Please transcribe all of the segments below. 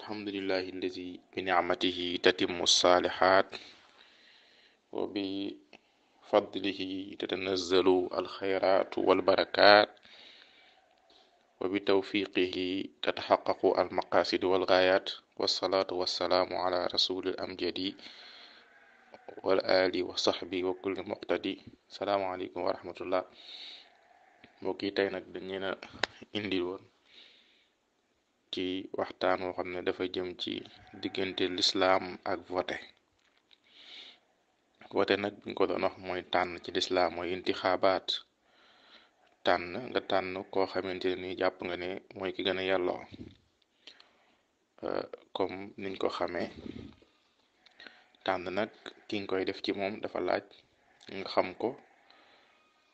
الحمد لله الذي بنعمته تتم الصالحات وبفضله تتنزل الخيرات والبركات وبتوفيقه تتحقق المقاصد والغايات والصلاة والسلام على رسول الأمجد والآل وصحبه وكل مقتدي. السلام عليكم ورحمة الله. mbokk yi tey nag dañu leen a indi woon ci waxtaan woo xam ne dafa jëm ci diggante lislaam ak vote nag biñ ko doon wax mooy tànn ci lislaam mooy intixaabaat tànn nga tànn koo xamante ne ni jàpp nga ne mooy ki gën a yelloo comme niñ ko xamee tànn nag ki nga koy def ci moom dafa laaj nga xam ko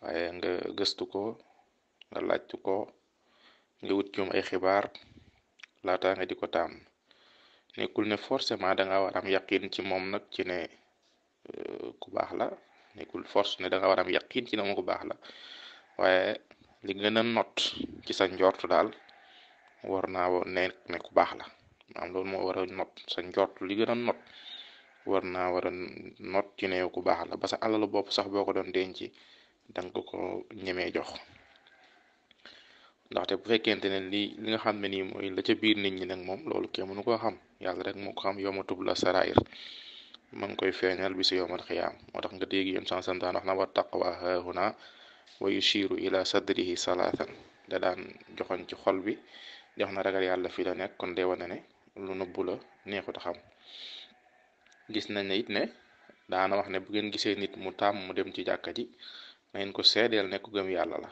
waaye nga gëstu ko nga laajtu ko nga wut ci moom ay xibaar laata nga di ko tànn nekkul ne forcément da nga war am yaqin ci moom nag ci ne ku baax la nekkul force ne da nga war am yaqin ci ne moom ku baax la waaye li gën a not ci sa njort daal war naa ne ku baax la maanaam loolu moo war a not sa njort li gën a not war a not ci ne ku baax la ba sa alalu bopp sax boo ko doon denc danga ko ñemee jox ndaxte bu fekkente ne li nga xam ne nii mooy la ca biir nit ñi nag moom loolu kenn mënu koo xam yàlla rek moo ko xam yawma tubla sarair ma ngi koy feeñal bi si yawmal xiyaam moo tax nga dégg yoon san santaan wax na wa taqwa haahuna wa yushiru ila sadrihi salaatan da daan joxoñ ci xol bi di wax na ragal yàlla fi la nekk kon day wane ne lu nëbbu la neexut a xam gis nañ ne it ne daana wax ne bu ngeen gisee nit mu tàmm mu dem ci jàkka ji na ngeen ko seedeel ne ku gëm yàlla la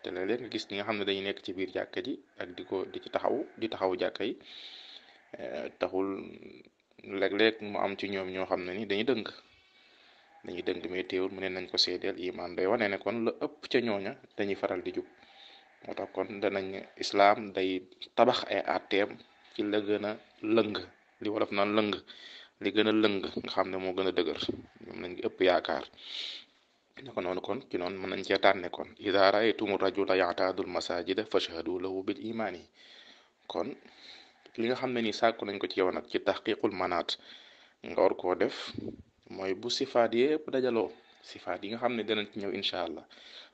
te léeg-léeg nga gis ñi nga xam ne dañuy nekk ci biir jàkka ji ak di ci taxawu jàkka yi taxul léeg-léeg mu am ci ñoom ñoo xam ne ni dañuy dëng mais teewul mu ne nañ ko seedeel iman day wane ne kon la ëpp ca ñooña dañuy faral di jub moo tax kon danañ islaam day tabax ay àtteem ci la gën a lëng li wolof naan lëng li gën a lëng nga xam ne moo gën a dëgër ñoom lañ ëpp yaakaar naka noonu kon ci noonu mën nañ cee tànne kon ida raaytumu rajula ya'tadul masajida fashhadu lahu bil imaani kon li nga xam ne ni sàkku nañ ko ci yow nag ci taxqiqul manaat nga war koo def mooy bu sifaat yépp dajaloo sifaat yi nga xam ne danañ ci ñëw incha allah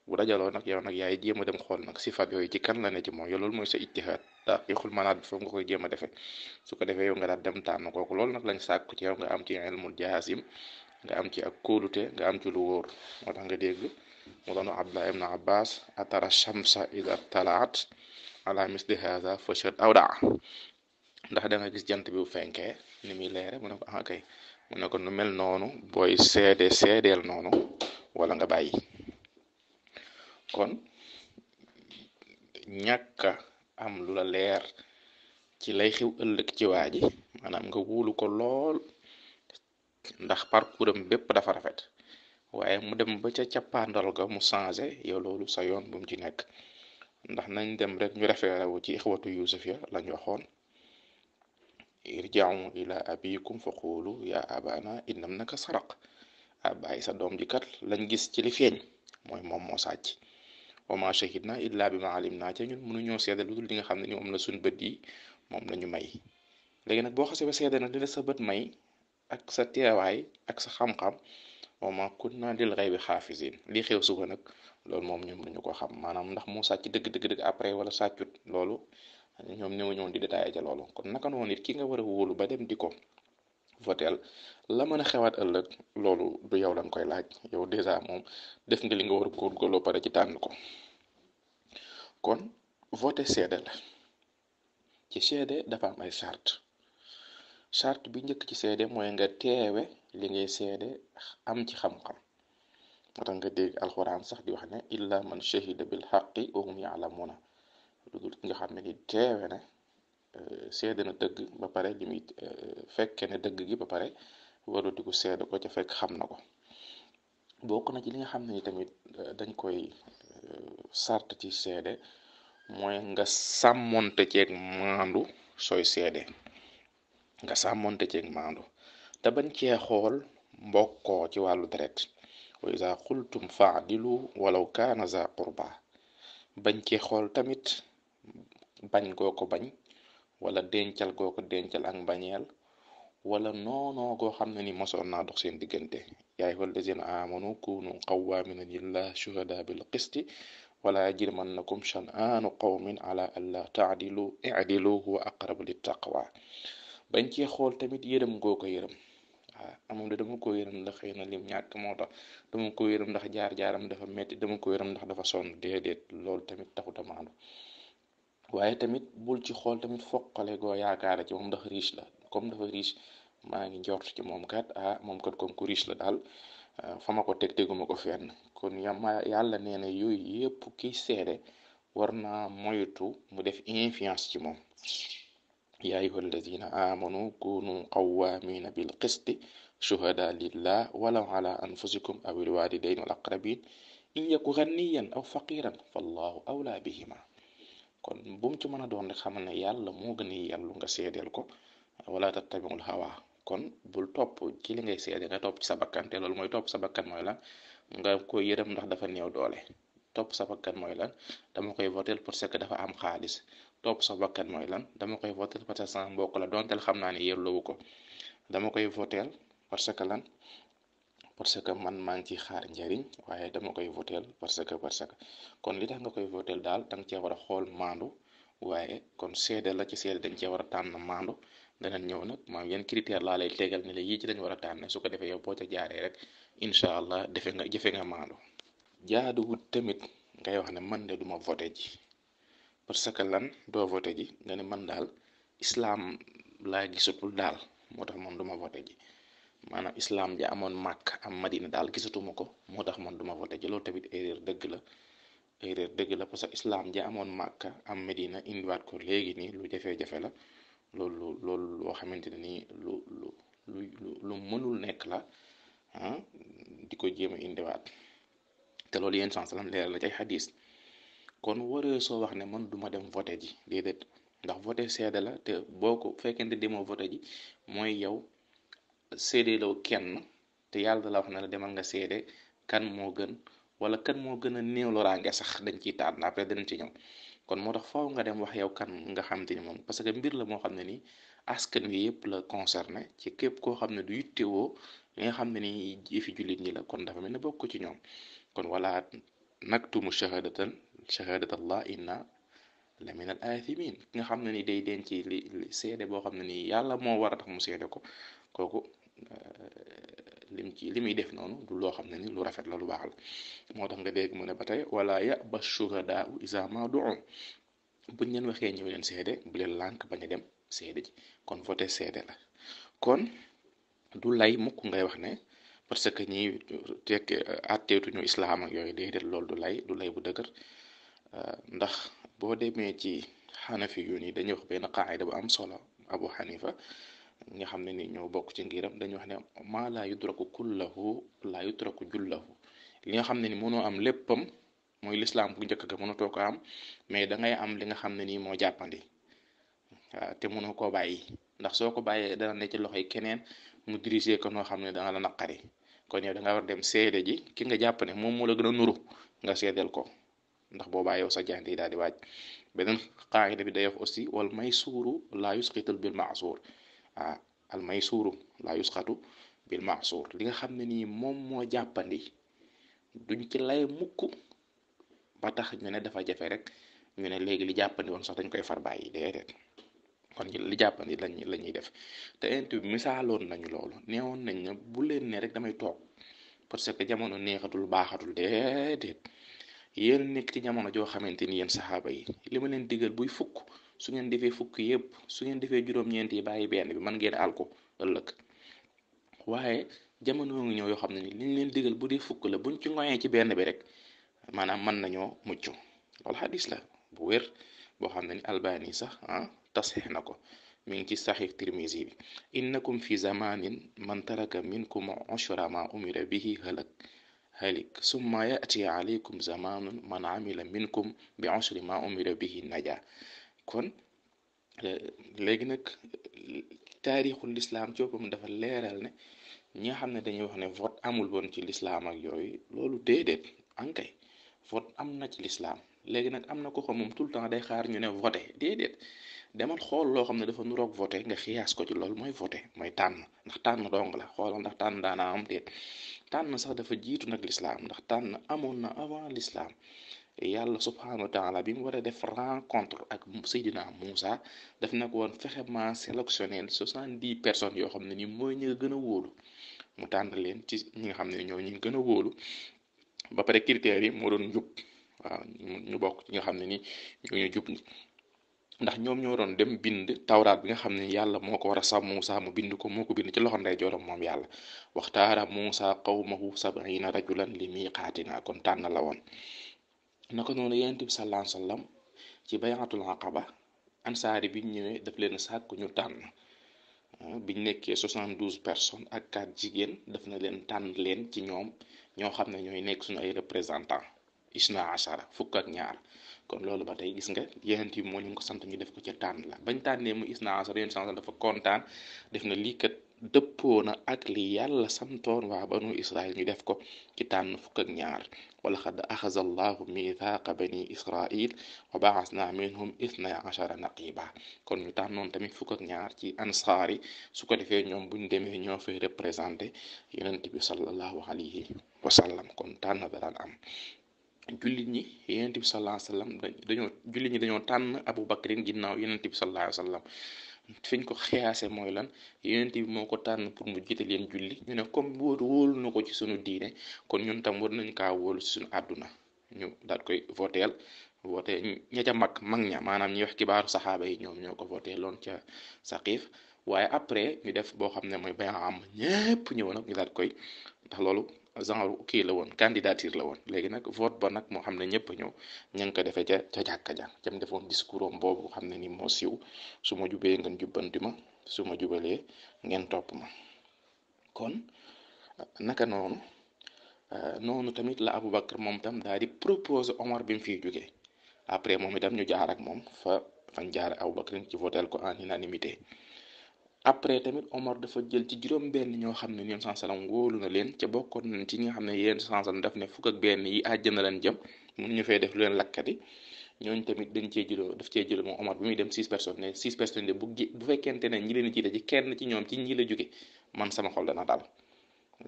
bu dajaloo nag yow nag yaay jéem a dem xool nag sifaat yooyu ci kan la ne ci moom yow loolu mooy sa ijtihaad taxqiqul manaat bi foofu nga koy jéem a defee su ko defee yow nga daal dem tànn kooku loolu nag lañ sàkku ci yow nga am ci ilmul jaasim nga am ci ak kóolute nga am ci lu wóor moo tax nga dégg mu doon Abdullah ibn Abbas atara shamsa ida talaat ala misli hadha fashhad aw daa ndax da nga gis jant bi bu fenkee ni muy leere mu ne ko ah kay mu ne ko nu mel noonu booy seedeel noonu wala nga bàyyi kon ñàkka am lu la leer ci lay xiw ëllëg ci waa ji maanaam nga wóolu ko lool ndax parcours am bépp dafa rafet waaye mu dem ba ca cappaandal ga mu changé yow loolu sa yoon bu mu ci nekk ndax nañ dem rek ñu référé wu ci ixwatu yusuf ya lañ waxoon irja'u ila abikum fa qulu ya abana innam naka saraq bàyyi sa doom ji kat lañ gis ci li feeñ mooy moom moo sàcc wa ma shahidna illa bima alimna ca ñun mënuñoo seede lu dul li nga xam ne ni moom la suñ bët yi moom la ñu may léegi nag boo xasee ba seede nag li la sa bët may ak sa teewaay ak sa xam-xam wa ma kunna lil ghaybi xaafisin lii xew suba nag loolu moom ñun mënuñu ko xam maanaam ndax moo sàcc dëgg après wala sàccut loolu ñoom ñëw ñoon di détaillé ca loolu kon naka noonu nit ki nga war a wóolu ba dem di ko votel la mën a xewaat ëllëg loolu du yow lañ koy laaj yow dèjà moom def nga li nga war a góorgóorloo pare ci tànn ko kon voté seede la ci seede dafa am ay charte bi njëkk ci seede mooy nga teewe li ngay seede am ci xam-xam moo tax nga dégg alxuraan sax di wax ne illa man shahida bil haqqi wa hum ya'lamuna lu dul nga xam ne ni teewe na seede na dëgg ba pare li muy fekke ne dëgg gi ba pare warutiku seede ko ca fekk xam na ko bokk na ci li nga xam ne ni tamit dañ koy sart ci seede mooy nga sàmmonte ceeg maandu sooy seede nga sàmmonte ceeg maandu te bañ cee xool mbokkoo ci wàllu deret wa iza qultum fa'dilu walaw kaana za qurba bañ cee xool tamit bañ goo ko bañ wala dencal goo ko dencal ak mbañeel wala noonoo goo xam ne ni mosoon naa dox seen diggante yaa ayyuhal lazina amanu kunu qawwamina lillah shuhada bil qisti wala yajrimannakum shan'anu qawmin ala alla ta'dilu i'dilu huwa aqrabu lit taqwa bañ ci xool tamit yërëm goo ko yërëm moom de dama ko yërëm ndax xëy na lim ñàkk moo tax dama ko yërëm ndax jaar-jaaram dafa metti dama ko yërëm ndax dafa sonn déedéet loolu tamit taxut a maandu waaye tamit bul ci xool tamit foqale goo yaakaara ci moom ndax riche la comme dafa riche maa ngi njort ci moom kat moom kat comme ku riche la daal fa ma ko teg teguma ko fenn kon yàlla nee na yooyu yëpp kiy seede war naa moytu mu def influence ci moom yaa ayyuhal lazina amanu kunu qawwamina bil qisti shuhada lillah walaw ala anfusikum awil walidayn wal aqrabin in yaku ghaniyan aw faqiran fallahu awla bihima kon bu mu ci mën a doon rek xamal ne yàlla moo gën a yàllu nga seedeel ko wala tattabi'ul hawa kon bul topp ci li ngay seede nga topp ci sa bakkan te loolu mooy topp sa bakkan mooy lan nga koy yërëm ndax dafa néew doole topp sa bakkan mooy lan dama koy voter parce que dafa am xaalis topp sa bakkan mooy lan dama koy voter parce que sama mbokk la dontel xam naa ne yellowu ko dama koy voter parce que lan parce que man maa ngi ciy xaar njariñ waaye dama koy voter parce que kon li tax nga koy voter daal danga cee war a xool maandu waaye kon seede la ci seede dañ cee war a tànn maandu danañ ñëw nag maam yan critère laa lay tegal ne la yii ci lañ war a tànn su ko defee yow boo ca jaaree rek incha allah jëfe nga maandu jaaduwut tamit ngay wax ne man de duma voté ji parce que lan doo voté ji nga ne man daal islam laa gisatul daal moo tax man duma voté ji maanaam islam ja amoon màkk am madina daal gisatuma ko moo tax man duma voté ji loolu tamit erreur dëgg la parce que islam ja amoon màkk am medina indiwaat ko léegi nii lu jafe-jafe la loolu loo xamante ne nii lu mënul nekk la di ko jéem a indiwaat te loolu yenn sens lan leeral la ci ay xadis kon waree soo wax ne man duma dem voté ji déedéet ndax voté seede la te boo ko fekkente demoo voté ji mooy yow seedeeloo kenn te yàlla la wax na la demal nga seede kan moo gën wala kan moo gën a néew loraange sax dañ ciy tànn après danañ ci ñëw kon moo tax faaw nga dem wax yow kan nga xam te ni moom parce que mbir la moo xam ne nii askan wi yëpp la concerné ci képp koo xam ne du yittewoo li nga xam ne ni jëfi jullit ñi la kon dafa mel ne bokk ci ñoom kon wala naktumu shahadatallah inna la min al aathimin ki nga xam ne ni day denc li seede boo xam ne nii yàlla moo war a tax mu seede ko kooku li muy def noonu du loo xam ne ni lu rafet la lu baax la moo tax nga dégg mu ne ba tey wala ya'ba shuhadaa iza ma du'u buñ leen waxee ñëw leen seede bu leen lànk bañ a dem seede ji kon voté seede la kon du lay mukk ngay wax ne parce que ñi tekk atteetuñu islaam ak yooyu déedéet loolu du lay bu dëgër ndax boo demee ci xanafi yu ni dañuy wax benn qaayida bu am solo Abu Hanifa nga xam ne ni ñoo bokk ci ngiram dañuy wax ne maa laa yudraku kullahu laa yudraku jullahu li nga xam ne ni mënoo am léppam mooy lislaam bu njëkk ga mënatoo ko am mais da ngay am li nga xam ne nii moo jàppandi waaw te mënoo koo bàyyi ndax soo ko bàyyee dana ne ci loxoy keneen mu diriger ko noo xam ne dana la naqari kon yow da nga war dem seede ji ki nga jàpp ne moom moo la gën a nuru nga seedeel ko ndax boobaa yow sa jant yi daal di waaj beneen qaayida bi day wax aussi wal maysuuru laa yusqitul bil ma'suur al maysuuru laa yusqatu bil ma'suur li nga xam ne nii moom moo jàppandi duñ ci lay mukk ba tax ñu ne dafa jafe rek ñu ne léegi li jàppandi woon sax dañ koy far bàyyi déedéet kon li jàppandi la ñuy def te int bi misaaloon nañu loolu neewoon nañ ne bu leen ne rek damay toog parce que jamono neexatul baaxatul déedéet yéen nekk ci jamono joo xamante ni yéen saxaaba yi li ma leen digal buy fukk su ngeen defee fukk yëpp su ngeen defee juróom-ñeent yi bàyyi benn bi man ngeen àl ko ëllëg waaye jamono ngi ñëw yoo xam ne ni liñ leen digal bu dee fukk la buñ ci ngoyee ci benn bi rek maanaam mën nañoo mucc loolu xadis la bu wér boo xam ne ni albani sax tasxix na ko mi ngi ci saxiix tirmisi bi innakum fi zamanin man taraka minkum ushra ma umira bihi halik summa yati alaykum zamanun man amila minkum bi ushri ma umira bihi naja kon léegi nag taarixul lislaam ci boppam dafa leeral ne ñi nga xam ne dañuy wax ne vote amul woon ci lislaam ak yooyu loolu déedéet ankay vote am na ci lislaam léegi nag am na ko xam moom tout le temps day xaar ñu ne voté déedéet demal xool loo xam ne dafa nuroog voté nga xiyaas ko ci loolu mooy voté mooy tànn ndax tànn dong la xoolal ndax tànn daanaa am déet tànn sax dafa jiitu nag lislaam ndax tànn amoon na avant lislaam yàlla subhanahu wa taala bi mu war a def rencontre ak Seydina Moussa daf nag woon fexe ma sélectionner 70 personnes yoo xam ne ni mooy ñi nga gën a wóolu mu tànn leen ci ñi nga xam ne ñoo ñi gën a wóolu ba pare critères yi moo doon njub waaw ñu bokk ci nga xam ne ni ñoo ñu jub ndax ñoom ñoo doon dem bind tawraat bi nga xam ne yàlla moo ko war a sàmm Moussa mu bind ko moo ko bind ci loxo ndeyjooram moom yàlla waxtaara Moussa qawmahu 70 rajulan li miqaatina kon tànn la woon naka noonu yonent bi sallallahu alayhi wasallam ci bayatul aqaba ansaari biñ ñëwee daf leen sàkk ñu tànn biñ nekkee 72 personnes ak 4 jigéen daf na leen tànn leen ci ñoom ñoo xam ne ñooy nekk suñu ay représentant isna ashara fukk ak ñaar kon loolu ba tey gis nga yonent bi moo leen ko sant ñu def ko ci tànn la bañ tànnee mu isna ashara yonent sant dafa kontaan def na lii kat dëppoo na ak li yàlla santoon waa banu israil ñu def ko ci tànn fukk ak ñaar wala xad axaza allahu mithaqa bani israil wa baasna minhum ithnay ashara naqiba kon ñu tànnoon tamit fukk ak ñaar ci ansaar yi su ko defee ñoom buñ demee ñoo fay représenté yonent bi sallallahu alayhi wa sallam kon tànn da daan am jullit ñi yonent bi sallallahu alayhi wa sallam jullit ñi dañoo tànn Abu Bakrin ginnaaw yonent bi sallallahu alayhi wa sallam fiñ ko xiyaase mooy lan yonent bi moo ko tànn pour mu jiite leen julli ñu ne comme wóolu na ko ci sunu diine kon ñun tam war nañ kaa wóolu ci sunu àdduna ñu daal koy voteel voté ña ca mag ña maanaam ñi wax kibaaru saxaaba yi ñoom ñoo ko voté loon ca Saqif waaye après ñu def boo xam ne mooy ba am ñépp ñëw nag ñu daal koy ndax loolu genre kii la woon candidature la woon léegi nag vote ba nag moo xam ne ñëpp ñëw ña ngi ko defee ca jàkka ja jam defoon discours am boobu xam ne ni moo siiw su ma jubee ngeen jubbanti ma su ma jubalee ngeen topp ma kon naka noonu tamit la Aboubacar moom tam daal di proposer Omar bi mu fiy jógee après moom itam ñu jaar ak moom fañ jaar Aboubacar ci votel ko en unanimité après tamit Omar dafa jël ci juróom-benn ñoo xam ne ñoom sallam wóolu na leen ca bokkoon nañ ci ñi nga xam ne yéen sallam daf ne fukk ak benn yi àjjana leen jëm mun ñu fay def lu leen lakkati ñooñu tamit daf cee jël moom Omar bi muy dem 6 personnes ne 6 personnes de bu fekkente ne ñi leen jiite ci kenn ci ñoom ci ñi la jóge man sama xol dana dal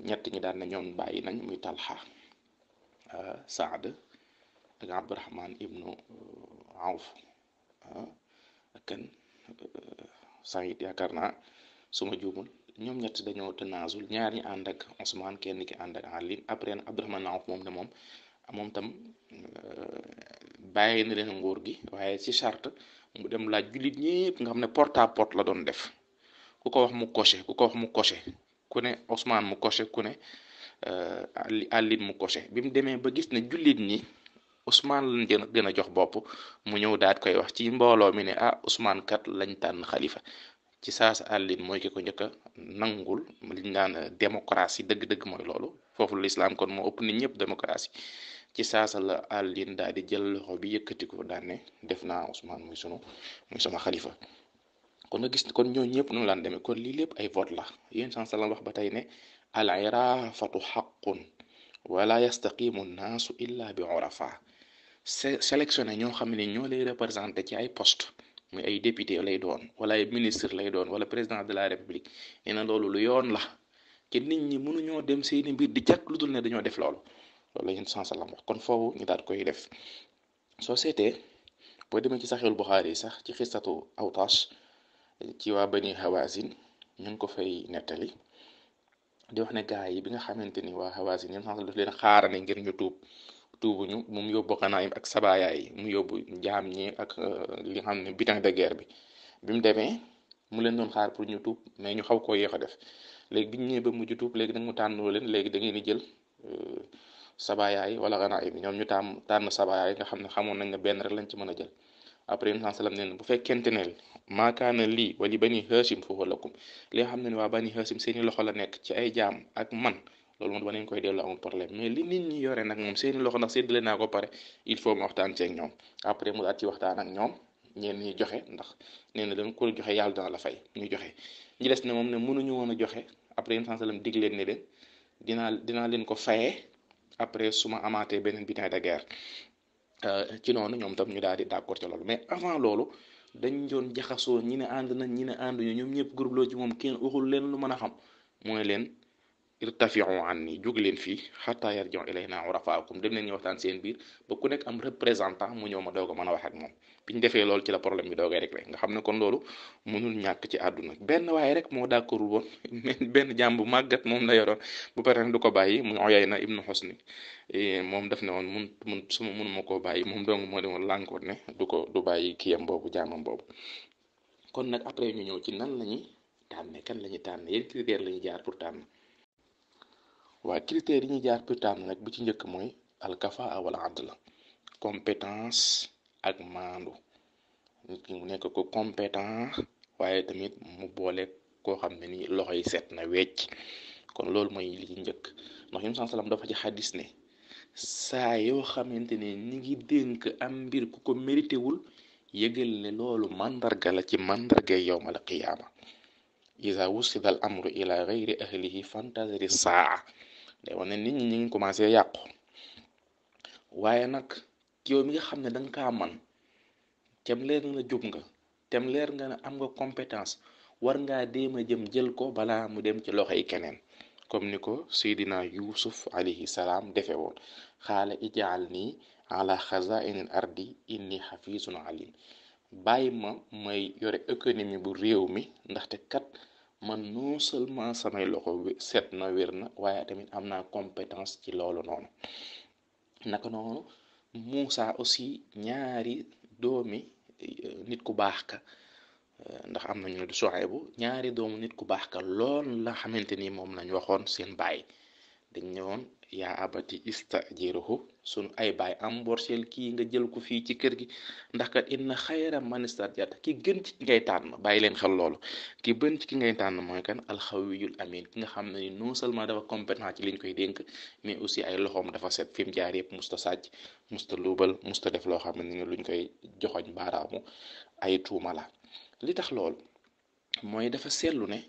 ñett ñi daan na ñoom bàyyi nañ muy Talha Saad ak Abdurahman ibnu Awf ak kan Saïd yaakaar naa suma juumul ñoom ñett dañoo tanaasul ñaar ñi ànd ak Ousmane kenn ki ànd ak Ali après Abdurahman Awf moom ne moom tam bàyyi na leen nguur gi waaye ci charte mu dem laaj jullit ñépp nga xam ne porte à porte la doon def ku ko wax mu coché ku ne Ousmane mu coché ku ne Ali mu coché bi mu demee ba gis ne jullit ñi Ousmane lañ gën a jox bopp mu ñëw daat koy wax ci mbooloo mi ne Ousmane kat lañ tànn xalifa ci saasa àllin mooy ki ko njëkk a nangul liñ naan démocratie dëgg-dëgg mooy loolu foofu l'islam kon moo ëpp nit ñëpp démocratie ci saasa la àllin daal di jël loxo bi yëkkati ko daan ne def naa Ousmane muy sama xalifa kon nga gis kon ñooñu ñëpp nu laan demee kon lii lépp ay vote la yéen sans salam wax ba tey ne al irafatu xaqun wala yastaqimu nnaasu illa bi urafa sélectionné ñoo xam ne ñoo lay représenté ci ay poste muy ay député lay doon wala ay ministre lay doon wala président de la république nee na loolu lu yoon la ci nit ñi mënuñoo dem seeni mbir di jàkk lu dul ne dañoo def loolu la yéen sans salam wax kon foofu ñu daal koy def soo seetee boo demee ci saxiixul Buxaari sax ci xistatu Awtaas ci waa Bani Hawazin ñu ngi ko fay nettali di wax ne gaa yi bi nga xamante ni waa Hawazin ñoom sax daf leen xaarane ngir ñu tuubuñu moom yóbbu Ganaim ak sabaaya yi mu yóbbu jaam ñi ak li nga xam ne butin de guerre bi mu demee mu leen doon xaar pour ñu tuub mais ñu xaw koo yéex a def léegi bi ñu ñëwee ba mujj tuub léegi nag mu tànnoo leen léegi da ngeen di jël sabaaya yi wala Ganaim ñoom ñu tànn sabaaya yi nga xam ne xamoon nañ ne benn rek lañ ci mën a jël après yonent sallam ne bu fekkente ne maakaana lii wali bani Hashim fa huwa lakum li nga xam ne waa bani Hashim seeni loxo la nekk ci ay jaam ak man loolu moom danañ koy delloo amul problème mais li nit ñi yore nag moom seeni loxo ndax séddale naa ko pare il faut mu waxtaan ceeg ñoom après mu daal ci waxtaan ak ñoom ñeen ñi joxe ndax nee na leen ku joxe yàlla dana la fay ñu joxe ñi des ne moom ne mënuñu woon a joxe après yonent sallam dig leen ne leen dinaa leen ko fayee après su ma amaatee beneen butin de guerre ci noonu ñoom tam ñu daal di d'accord ci loolu mais avant loolu dañ doon jaxasoo ñi ne ànd nañ ñi ne ànduñu ñoom ñëpp groupe loo ci moom kenn waxul leen lu mën a xam mooy leen irtafiu anni jóg leen fii xataa yarji'u ilaynaa urafaakum dem leen ñu waxtaan seen biir ba ku nekk am représentant mu ñëw ma doog a mën a wax ak moom bi ñu defee loolu ci la problème bi doogay rek nga xam ne kon loolu mënul ñàkk ci àdduna benn waaye rek moo d'accordul woon benn jaam bu màggat moom la yoroon bu pare du ko bàyyi mu Uyayna ibnu Husni moom daf ne woon mun suma mënuma koo bàyyi moom dong moo demoon lànkoon ne du bàyyi kiyam boobu jaamam boobu kon nag après ñu ñëw ci nan la ñuy tànne kan la ñuy tànn yéen critère la ñuy jaar pour tànn waa critères yi ñuy jaar pour tànn nag bu ci njëkk mooy alkafaa wala adl compétence ak maandu nit ki mu nekk ko compétent waaye tamit mu boole koo xam ne ni loxo yi set na wecc kon loolu mooy li ci njëkk ndax yim sallam dafa ci xadis ne saa yoo xamante ne ñi ngi dénk am mbir ku ko mérité wul yëgal ne loolu mandarga la ci mandargay yowmal qiyaama iza wusida al amru ila gayri ahlihi fantaziri saa day wane nit ñi ngi commencé yàqu waaye nag yow mi nga xam ne danga kaa man tem leer nga jub nga tem leer nga ne am nga compétence war ngaa déema jël ko balaa mu dem ci loxoy keneen comme ni ko Seydina Yusuf alayhi salaam defe woon xaala ijaal nii ala xazainil ardi inni xafisun alim bàyyi ma may yore économie bu réew mi ndaxte kat man non seulement samay loxo set na wér na waaye tamit am naa compétence ci loolu noonu naka noonu Muusa aussi ñaari doomi nit ku baax ka ndax am nañu ne du Suhaybu ñaari doomu nit ku baax ka lool la xamante ni moom lañ waxoon seen baay dañ ñëwoon yaa abati istajiruhu sunu ay baay am borseel kii nga jël ko fii ci kër gi ndax kat inna xayra man istajarta ki gën ci ngay tànn bàyyi leen xel loolu ki gën ci ki ngay tànn mooy kan alxawiyul amin ki nga xam ne ni non seulement dafa compétent ci liñ koy dénk mais aussi ay loxoom dafa set fi mu jaar yëpp musta sàcc musta luubal musta def loo xam ne ni luñ koy joxoñ baaraamu ay tuuma la li tax lool mooy dafa seetlu ne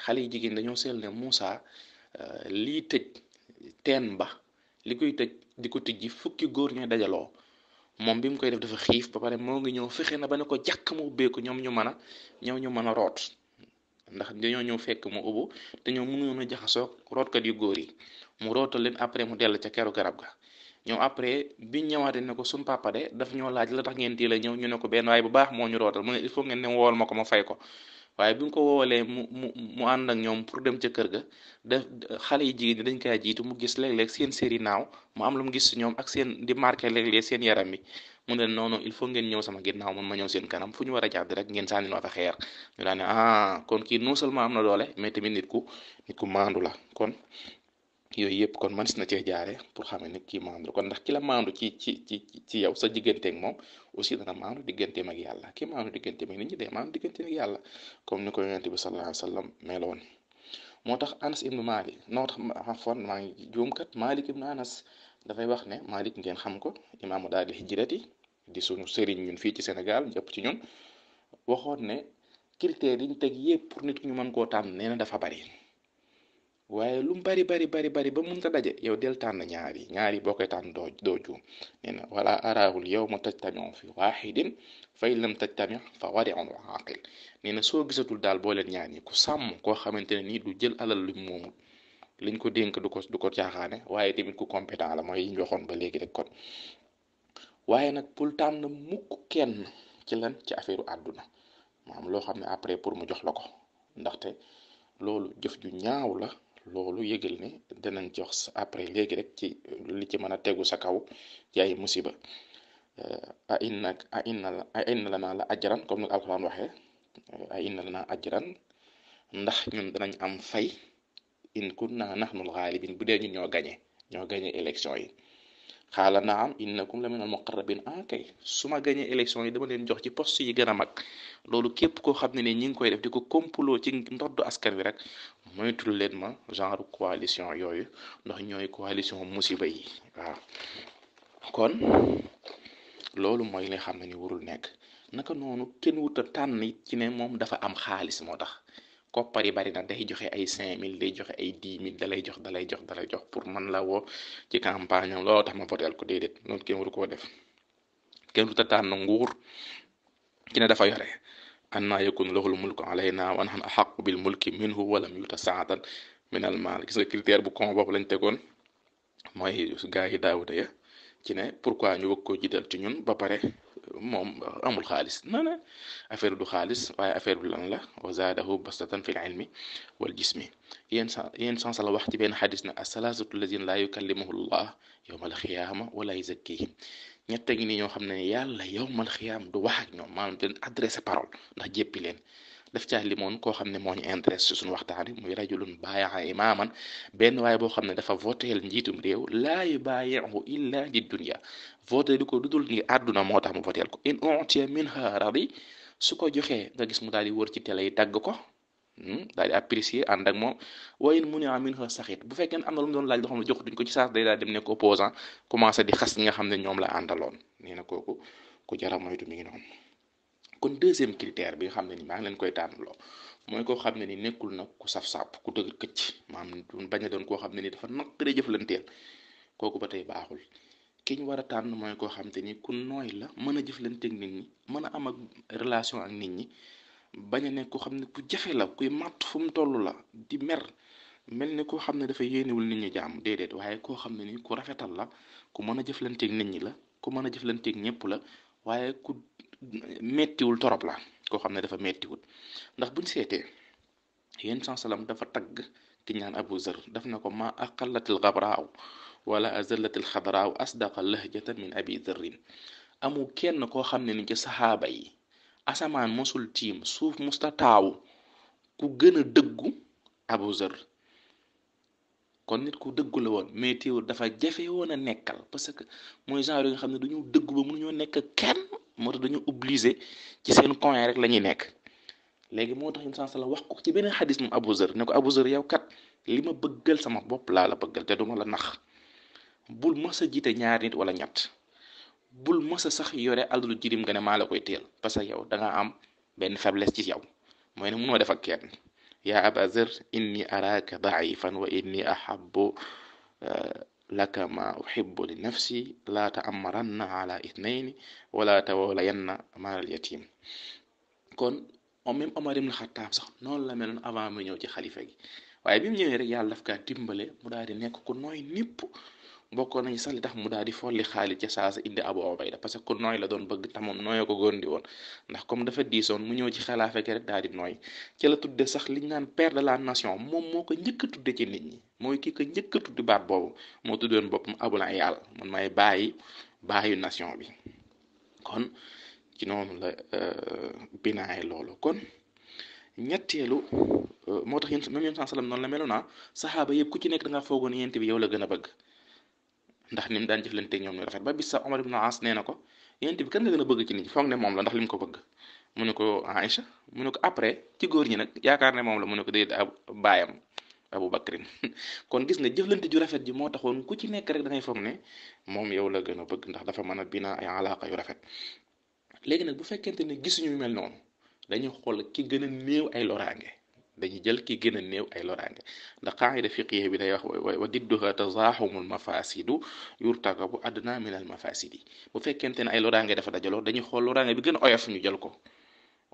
xale yi jigéen dañoo seetlu ne Moussa lii tëj teen ba li koy tëj di ko tëj ji fukki góor ñooy dajaloo moom bi mu koy def dafa xiif ba pare moo ngi ñëw fexe na ba ne ko jàkk mu ubbeeku ñoom ñu mën a root ndax dañoo ñëw fekk mu ubbu te ñoom mënuñu a jaxasoo rootkat yu góor yi mu rootal leen après mu dell ca keru garab ga ñoom après biñ ñëwaatee ne ko suñ papa de daf ñoo laaj la tax ngeen teel a ñëw ñu ne ko benn waaye bu baax moo ñu rootal mu ne il faut ngeen ne wool ma ko ma fay ko waaye bi nga ko woowalee mu ànd ak ñoom pour dem ca kër ga def xale yi jigéen ñi dañ koy jiitu mu gis léeg-léeg seen séri naaw mu am lu mu gis si ñoom ak seen di marqué léeg-léeg seen yaram bi mu ne non non il faut ngeen ñëw sama ginnaaw man ma ñëw seen kanam fu ñu war a jàdd rek ngeen sànni ma fa xeer ñu daan ne kon kii non seulement am na doole mais tamit nit ku maandu la kon yooyu yëpp kon mënees na cee jaare pour xam ne kii maandu kon ndax ki la maandu ci yow sa digganteeg moom aussi dana maandu digganteem ak yàlla ki maandu digganteem ak nit ñi day maandu digganteem ak yàlla comme ni ko yonent bi sallallahu alayhi wa sallam meloon moo tax Anas ibnu Malik noo tax afwan maa ngi juumkat Malik ibnu Anas dafay wax ne Malik ngeen xam ko imaamu daal hijrati di suñu sëriñ ñun fii ci Sénégal ñëpp ci ñun waxoon ne critères yi ñu teg yëpp pour nit ñu mën koo tànn nee na dafa bari waaye lu mu bari ba mun ta daje yow del tànn ñaari boo koy tànn doo juum nee na wala araahul yawma tajtamiu fi waahidin fa in lam tajtami fa wari'un wa aqil nee na soo gisatul daal boo leen ñaar ñi ku sàmm koo xamante ne nii du jël alal luñ moomul liñ ko dénk du ko caaxaane waaye tamit ku compétent la mooy yi ñu waxoon ba léegi rek kon waaye nag pour tànn mukk kenn ci lan ci affaire àdduna maanaam loo xam ne après pour mu jox la ko ndaxte loolu jëf ju ñaaw la loolu yëgal ne danañ jox après léegi rek ci li ci mën a tegu sa kaw ci ay musiba a inna lana la ajran comme nag alquran waxee a inna lana ajran ndax ñun danañ am fay in kunna nahnul ghalibin bu dee ñun ñoo gañe élection yi xaala naam innakum la minal muqarrabin kay su ma gañee élection yi dama leen jox ci poste yi gën a mag loolu képp koo xam ne ni ñi ngi koy def di ko complot ci ndoddu askan wi rek moytul leen ma genre coalition yooyu ndax ñooy coalition musiba yi waaw kon loolu mooy li nga xam ne ni warul nekk naka noonu kenn wuta tànn ci ne moom dafa am xaalis moo tax koppar yi bari na day joxe ay 5000 day joxe ay 10 000 dalay jox pour man la woo ci campagne am looloo tax ma voteel ko déedéet loolu kenn waru koo def kenn wuta tànn nguur ci ne dafa yore anna yakunu lahul mulku alayna wa nahnu ahaqqu bil mulki minhu wa lam yuta saatan min al mal. gis nga critère bu kon boobu lañ tegoon mooy gaa yi daawuda ya ci ne pourquoi ñu bëgg koo jiital ci ñun ba pare moom amul xaalis na affaire du xaalis waaye affaire bi lan la wa zaadahu bastatan fil ilmi wal jismi. yéen sans la wax ci benn xadis na as-salaasatu allazina laa yukallimuhu llah yawmal xiyaama wala yuzakkihim. ñett ngi ni ñoo xam ne yàlla yawmal xiyaam du wax ak ñoom maanaam den adressé parole ndax jéppi leen daf caa limoon koo xam ne moo ñu intéressé suñu waxtaani muy rajulun baayaa imaaman benn waaye boo xam ne dafa voteel njiitum réew laa yubaayi'uhu illa li dunya voté di ko dudul ngir àdduna moo tax mu voteel ko in utiya minha radi su ko joxee nga gis mu daal di wër ci télé yi tagg ko daal di apprécier ànd ak moom wa in munia minha saxit bu fekkee am na lu mu doon laaj loo xam ne jox duñ ko ci saas day daal dem nekk opposant commencé di xas ñi nga xam ne ñoom la àndaloon nee na kooku ku jara moytu mi ngi noonu. kon deuxième critère bi nga xam ne ni maa ngi leen koy tànnaloo mooy koo xam ne ni nekkul nag ku saf-sàpp ku dëgg këcc maanaam bañ a doon koo xam ne ni dafa naqaree jëflanteel kooku ba tey baaxul. ki ñu war a tànn mooy koo xam te ni ku nooy la mën a jëflanteeg nit ñi mën a am ak relation ak nit ñi bañ a nekk koo xam ne ku jafe la kuy màtt fu mu toll la di mer mel ni koo xam ne dafa yéenewul nit ñi jàmm déedéet waaye koo xam ne ni ku rafetal la ku mën a jëflanteeg nit ñi la ku mën a jëflanteeg ñëpp la waaye ku mettiwul torop la koo xam ne dafa mettiwul. ndax buñ seetee yéen salaam dafa tagg ki ñaan Abu Zar daf na ko ma aqallatil gabraaw wala azallatil xadraaw asdaqa lahjatan min abi zarrin. amul kenn koo xam ne ni ci saxaaba yi asamaan mosul tiim suuf musta taawu ku gën a dëggu Abu Zar. kon nit ku dëggu la woon mais teewul dafa jafe woon a nekkal parce que mooy genre yi nga xam ne dañu dëggu ba mënuñoo nekk kenn moo tax dañu obligé ci seen coin rek la ñuy nekk. léegi moo tax insan sala wax ko ci beneen xadis moom Abu Zar ne ko Abu Zar yow kat li ma bëggal sama bopp laa la bëggal te duma la nax bul mës a jiite ñaar nit wala ñett bul mës a sax yore alalu jirim nga ne maa la koy teel parce que yow da nga am benn faiblesse ci yow mooy ne mënoo def ak kenn. yaa Aba Zar inni araaka daifan wa inni ahabbu laka ma uhibbu li nafsi laa ta'ammaranna ala ithnayni wala tawalayanna maalal yatim. kon même Omar ibn Khattab sax noonu la meloon avant mu ñëw ci xalifa gi waaye bi mu ñëwee rek yàlla daf kaa dimbale mu daal di nekk ku nooy nipp bokkoon nañu sax li tax mu daal di folli Xaalid ca saasa indi Abu Ubayda parce que ku nooy la doon bëgg te moom nooyoo ko góondi woon ndax comme dafa diisoon mu ñëw ci xilaafa gi rek daal di nooy ci la tudde sax liñ naan père de la nation moom moo ko njëkk a tudde ci nit ñi mooy kii ko njëkk a tuddi baat boobu moo tuddoon boppam Abul Ayal man may bàyyi nation bi. kon ci noonu la binaay loolu kon ñetteelu moo tax yéen même yéen sallam noonu la meloon saxaaba yëpp ku ci nekk da nga foogoon yent bi yow la gën a bëgg ndax ni mu daan jëflante ñoom ñu rafet ba bis sax Omar ibn As nee na ko yent bi kan nga gën a bëgg ci nit ñi foog ne moom la ndax li mu ko bëgg mu ne ko Aïcha mu ne ko après ci góor ñi nag yaakaar ne moom la mu ne ko déedéet ab baayam Abu Bakrin kon gis nga jëflante ju rafet ji moo taxoon ku ci nekk rek da ngay foog ne moom yow la gën a bëgg ndax dafa mën a bina ay alaaka yu rafet. léegi nag bu fekkente ne gisuñu mel noonu dañuy xool ki gën a néew ay loraange dañuy jël ki gën a néew ay loraange ndax qaida fiqhiyya bi day wax wa didduha tazahumul mafasidu yurtakabu adna min al mafasidi bu fekkente ne ay loraange dafa dajaloo dañuy xool loraange bi gën a oyof ñu jël ko.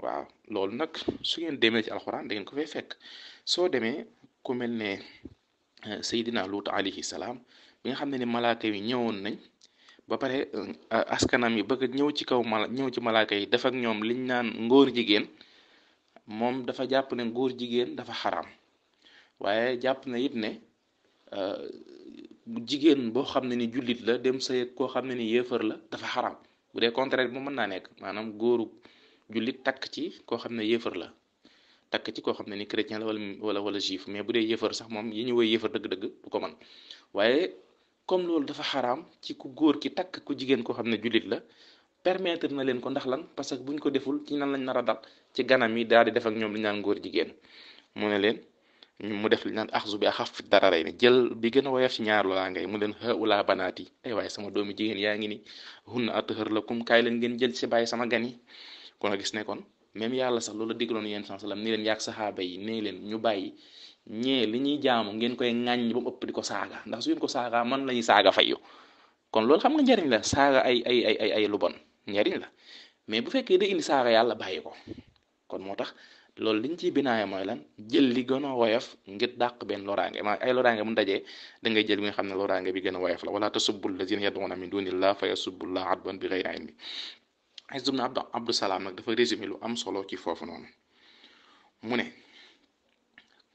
waaw loolu nag su ngeen demee ci alxuraan da ngeen ko fay fekk soo demee ku mel ne Seydina Luut alayhi salaam bi nga xam ne ni malaaka yi ñëwoon nañ ba pare askanam yi bëgg ñëw ci kaw ñëw ci malaaka yi def ak ñoom liñ naan ngóor jigéen moom dafa jàpp ne ngóor jigéen dafa xaram waaye jàpp na it ne jigéen boo xam ne ni jullit la dem sëy koo xam ne ni yéefar la dafa xaram bu dee contraire bi moom mën naa nekk maanaam góoru jullit takk ci koo xam ne yéefar la takk ci koo xam ne ni chrétien la wala juif mais bu dee yéefar sax moom yi ñu woy yéefar dëgg-dëgg du ko mën waaye comme loolu dafa xaraam ci ku góor ki takk ku jigéen koo xam ne jullit la permettre na leen ko ndax lan parce que buñ ko deful ci nan lañ nar a dal ci ganam yi daal di def ak ñoom li ñu naan góor jigéen mu ne leen mu def li ñu naan axzu bi axaf dara rey ni jël bi gën a woyof ci ñaar laa ngay mu leen haula banaati ay waaye sama doomi jigéen yaa ngi ni hunna athhar lakum kaay leen ngeen jël ci bàyyi sama gan yi kon a gis ne kon même yàlla sax loolu digaloon yéen sallam ni leen yaag saxaaba yi nee leen ñu bàyyi ñee li ñuy jaamu ngeen koy ŋàññ ba mu ëpp di ko saaga ndax su ngeen ko saaga man lañuy saaga fayu kon loolu xam nga njariñ la saaga ay lu bon njariñ la mais bu fekkee day indi saaga yàlla bàyyi ko. kon moo tax loolu liñ ciy binaaya mooy lan jël li gën a woyof ngir dàq benn loraange ma ay loraange mu dajee da ngay jël bi nga xam ne loraange bi gën a woyof la wala tasubbu allazina yad'una min dunillah fa yasubbullaha adwan bi ghayri ilmi. Izz ibn Abdu Salaam nag dafa résumé lu am solo ci foofu noonu mu ne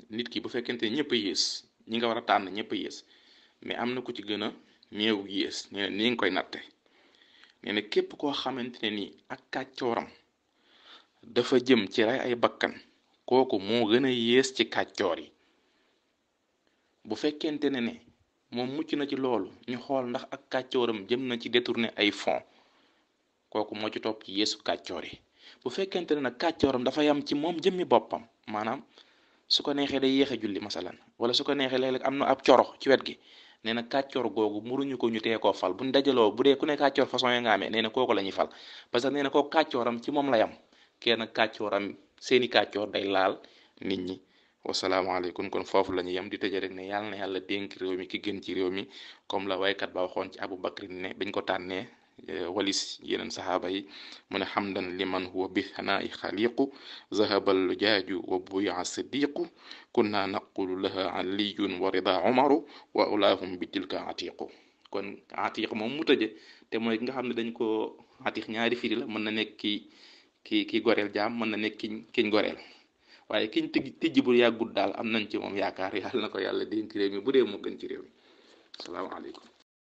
nit ki bu fekkente ne ñëpp a yées ñi nga war a tànn ñëpp a yées mais am na ku ci gën a néew yées nee na nii nga koy natte nee na képp koo xamante ne nii ak kàccooram dafa jëm ci rey ay bakkan kooku moo gën a yées ci kàccoor yi. bu fekkente ne moom mucc na ci loolu ñu xool ndax ak kàccooram jëm na ci détourner ay fonds kooku moo ci topp ci yeesu kàccoor yi. bu fekkente ne nag kàccooram dafa yam ci moom jëmmi boppam maanaam su ko neexee day yéex a julli masalan wala su ko neexee léeg-léeg am na ab coro ci wet gi nee na kàccoor googu muruñu ko ñu tee koo fal buñ dajaloo bu dee ku ne kàccoor façon yi nga amee nee na kooku la ñuy fal parce que nee na kooku kàccooram ci moom la yam kenn kàccooram seeni kàccoor day laal nit ñi. wasalaamaaleykum kon foofu la ñu yem di tëje rek ne yàlla na yàlla dénk réew mi ki gën ci réew mi comme la waykat ba waxoon ci Abu Bakr ne bañ ko tànnee walis yeneen saxaaba yi mu ne xamdan liman huwa bi xanaa i xaliqu zahabal lujaaju wa buya siddiqu kunna naqulu laha aliyun wa rida umaru wa ulahum bi tilka atiqu. kon atiq moom mu tëje te mooy ki nga xam ne dañ ko atiq ñaari firi la mën na nekk ki goreel jaam mën na nekk kiñ goreel waaye kiñ tijji bu yàggut daal am nañ ci moom yaakaar yàlla na ko yàlla dénk réew mi bu dee moo gën ci réew mi. asalaamaaleykum.